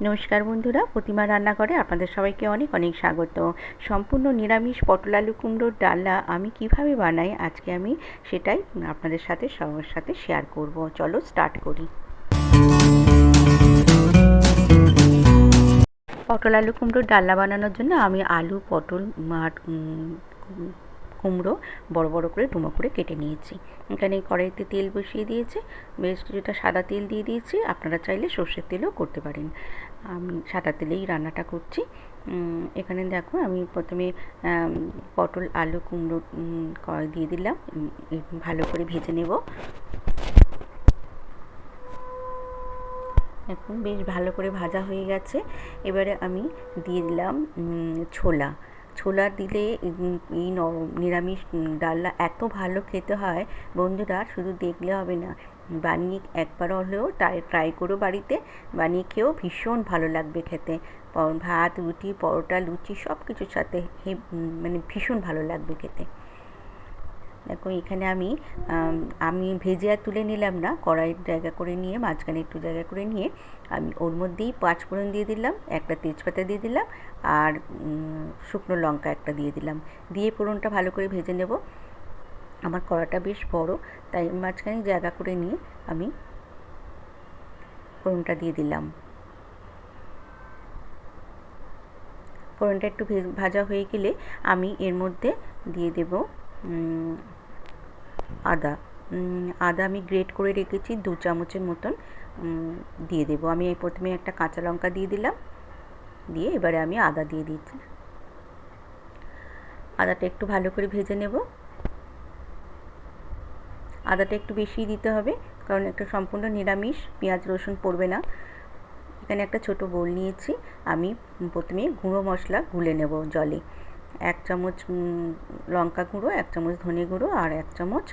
নমস্কার বন্ধুরা, প্রতিমা রান্নাঘরে আপনাদের সবাইকে অনেক অনেক স্বাগত। সম্পূর্ণ নিরামিষ পটল আলু কুমড়োর ডালনা আমি কিভাবে বানাই আজকে আমি সেটাই আপনাদের সাথে সবার সাথে শেয়ার করব। চলো স্টার্ট করি। পটল আলু কুমড়োর ডালনা বানানোর জন্য আমি আলু, পটল আর কুমড়ো বড় বড় করে ডুমো করে কেটে নিয়েছি। এখানে কড়াইতে তেল বসিয়ে দিয়েছি, বেশ কিছুটা সাদা তেল দিয়ে দিয়েছি। আপনারা চাইলে সর্ষের তেলও করতে পারেন, আমি সাদা তেলেই রান্নাটা করছি। এখানে দেখো আমি প্রথমে পটল আলু কুমড়ো দিয়ে দিলাম, ভালো করে ভেজে নেব। এখন বেশ ভালো করে ভাজা হয়ে গেছে। এবারে আমি দিয়ে দিলাম ছোলা। ছোলা দিলে এই নিরামিষ ডালনা এত ভালো খেতে হয় বন্ধুরা, শুধু দেখলে হবে না, বানিয়ে একবার হলেও ট্রাই করো বাড়িতে, বানিয়ে খেয়েও ভীষণ ভালো লাগবে খেতে। ভাত, রুটি, পরোটা, লুচি সব কিছুর সাথে মানে ভীষণ ভালো লাগবে খেতে। দেখো এখানে আমি ভেজে আর তুলে নিলাম না, কড়াইয়ের জায়গা করে নিয়ে মাঝখানে একটু জায়গা করে নিয়ে আমি ওর মধ্যেই পাঁচফোড়ন দিয়ে দিলাম, একটা তেজপাতা দিয়ে দিলাম, আর শুকনো লঙ্কা একটা দিয়ে দিলাম। দিয়ে ফোড়নটা ভালো করে ভেজে নেব। আমার কড়াটা বেশ বড়, তাই মাঝখানে জায়গা করে নিয়ে আমি ফোড়নটা দিয়ে দিলাম। ফোড়নটা একটু ভাজা হয়ে গেলে আমি এর মধ্যে দিয়ে দেব আদা। আদা আমি গ্রেট করে রেখেছি 2 চামচের মতন দিয়ে দেবো। আমি প্রথমে একটা কাঁচা লঙ্কা দিয়ে দিলাম, দিয়ে এবারে আমি আদা দিয়ে দিচ্ছি। আদাটা একটু ভালো করে ভেজে নেব। আদাটা একটু বেশি দিতে হবে, কারণ একটা সম্পূর্ণ নিরামিষ, পেঁয়াজ রসুন পড়বে না। এখানে একটা ছোট বোল নিয়েছি, আমি প্রথমে গুঁড়ো মশলা গুলে নেব জলে। 1 চামচ লঙ্কা গুঁড়ো, 1 চামচ ধনে গুঁড়ো আর 1 চামচ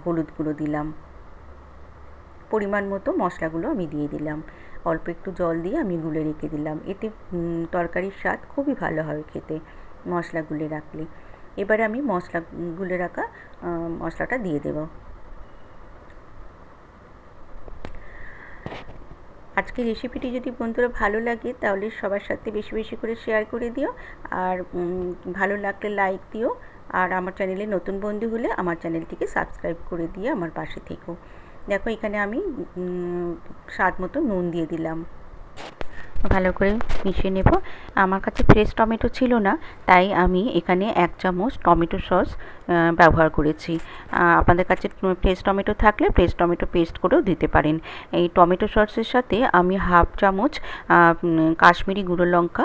হলুদ গুঁড়ো দিলাম। পরিমাণ মতো মশলাগুলো আমি দিয়ে দিলাম। অল্প একটু জল দিয়ে আমি গুলে রেখে দিলাম। এতে তরকারির স্বাদ খুবই ভালো হয় খেতে মশলা গুলে রাখলে। এবারে আমি মশলা গুলে রাখা মশলাটা দিয়ে দেব। আজকের রেসিপিটি যদি বন্ধুরা ভালো লাগে তাহলে সবার সাথে বেশি বেশি করে শেয়ার করে দিও, আর ভালো লাগলে লাইক দিও, আর আমার চ্যানেলে নতুন বন্ধু হলে আমার চ্যানেলটিকে সাবস্ক্রাইব করে দিয়ে আমার পাশে থেকো। দেখো এখানে আমি স্বাদ মতো নুন দিয়ে দিলাম, ভালো করে মিশিয়ে নেব। আমার কাছে ফ্রেশ টমেটো ছিল না, তাই আমি এখানে 1 চামচ টমেটো সস ব্যবহার করেছি। আপনাদের কাছে ফ্রেশ টমেটো থাকলে ফ্রেশ টমেটো পেস্ট করেও দিতে পারেন। এই টমেটো সসের সাথে আমি 1/2 চামচ কাশ্মীরি গুঁড়ো লঙ্কা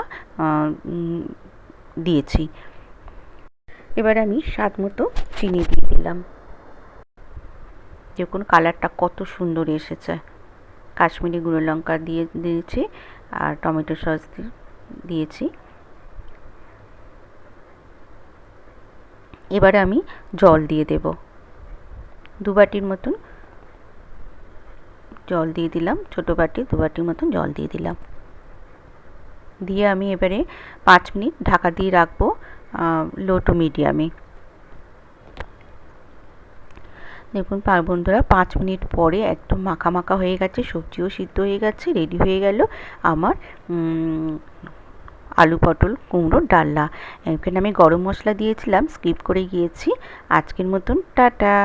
দিয়েছি। এবার আমি স্বাদ মতো চিনি দিয়ে দিলাম। দেখুন কালারটা কত সুন্দর এসেছে। কাশ্মীরি গুঁড়ো লঙ্কা দিয়েছি আর টমেটো সস দিয়েছি। এবারে আমি জল দিয়ে দেব, 2 বাটির মতন জল দিয়ে দিলাম, ছোটো বাটি 2 বাটির মতন জল দিয়ে দিলাম। দিয়ে আমি এবারে 5 মিনিট ঢাকা দিয়ে রাখবো লো টু মিডিয়ামে। দেখুন বন্ধুরা 5 মিনিট পরে একদম মাখা মাখা হয়ে গেছে, সবজিও সিদ্ধ হয়ে গেছে, রেডি হয়ে গেল আমার আলু পটল কুমড়োর ডালনা। এখানে আমি গরম মশলা দিয়েছিলাম, স্কিপ করে গিয়েছি। আজকের মতন টাটা।